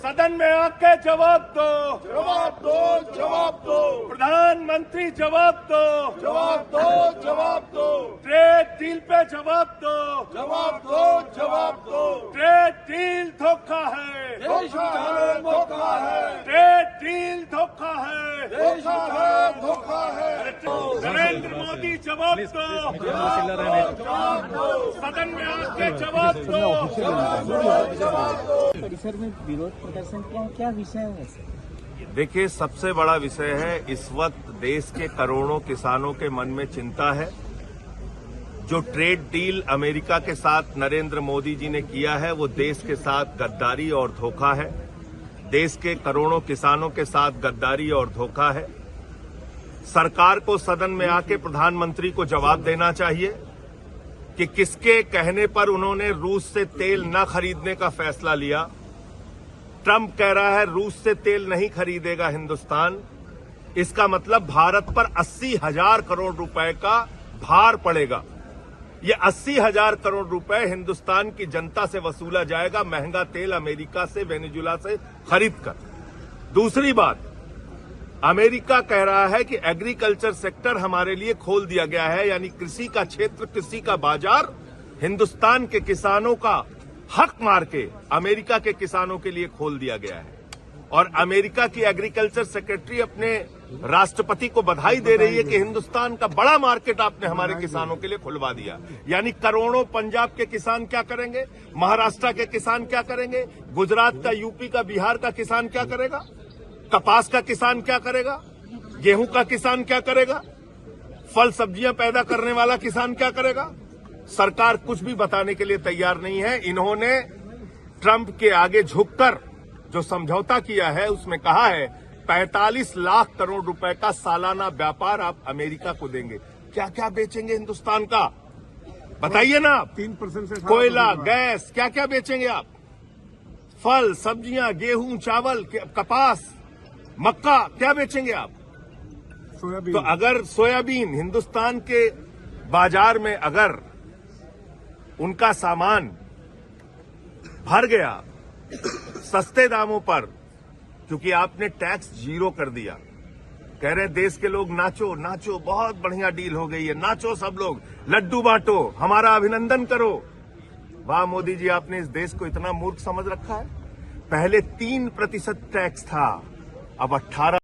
सदन में आके जवाब दो, जवाब दो, जवाब दो, प्रधानमंत्री जवाब दो, जवाब दो, जवाब दो, ट्रेड डील पे जवाब दो, जवाब दो, जवाब दो। ट्रेड डील धोखा है, धोखा है, धोखा है, ट्रेड डील धोखा है, धोखा है, धोखा है। नरेंद्र मोदी जवाब दो, जवाब दो, सदन में आके जवाब दो। परिसर में विरोध प्रदर्शन क्या विषय है? देखिए, सबसे बड़ा विषय है इस वक्त देश के करोड़ों किसानों के मन में चिंता है। जो ट्रेड डील अमेरिका के साथ नरेंद्र मोदी जी ने किया है वो देश के साथ गद्दारी और धोखा है। देश के करोड़ों किसानों के साथ गद्दारी और धोखा है। सरकार को सदन में आके प्रधानमंत्री को जवाब देना चाहिए कि किसके कहने पर उन्होंने रूस से तेल न खरीदने का फैसला लिया। ट्रंप कह रहा है रूस से तेल नहीं खरीदेगा हिंदुस्तान। इसका मतलब भारत पर 80,000 करोड़ रुपए का भार पड़ेगा। ये 80,000 करोड़ रुपए हिंदुस्तान की जनता से वसूला जाएगा महंगा तेल अमेरिका से, वेनेजुएला से खरीद कर। दूसरी बात, अमेरिका कह रहा है कि एग्रीकल्चर सेक्टर हमारे लिए खोल दिया गया है, यानी कृषि का क्षेत्र, कृषि का बाजार हिंदुस्तान के किसानों का हक मार के अमेरिका के किसानों के लिए खोल दिया गया है। और अमेरिका की एग्रीकल्चर सेक्रेटरी अपने राष्ट्रपति को बधाई दे रही है कि हिंदुस्तान का बड़ा मार्केट आपने हमारे किसानों के लिए खुलवा दिया। यानी करोड़ों पंजाब के किसान क्या करेंगे, महाराष्ट्र के किसान क्या करेंगे, गुजरात का, यूपी का, बिहार का किसान क्या करेगा, कपास का किसान क्या करेगा, गेहूं का किसान क्या करेगा, फल सब्जियां पैदा करने वाला किसान क्या करेगा। सरकार कुछ भी बताने के लिए तैयार नहीं है। इन्होंने ट्रंप के आगे झुककर जो समझौता किया है उसमें कहा है 45 लाख करोड़ रुपए का सालाना व्यापार आप अमेरिका को देंगे। क्या क्या बेचेंगे हिंदुस्तान का, बताइए ना आप। 3% से कोयला, गैस, क्या क्या बेचेंगे आप। फल सब्जियां, गेहूं, चावल, कपास, मक्का, क्या बेचेंगे आप। सोयाबीन। तो अगर सोयाबीन हिंदुस्तान के बाजार में अगर उनका सामान भर गया सस्ते दामों पर, क्योंकि आपने टैक्स 0 कर दिया, कह रहे देश के लोग नाचो नाचो, बहुत बढ़िया डील हो गई है, नाचो सब लोग, लड्डू बांटो, हमारा अभिनंदन करो। वाह मोदी जी, आपने इस देश को इतना मूर्ख समझ रखा है। पहले 3% टैक्स था, अब 18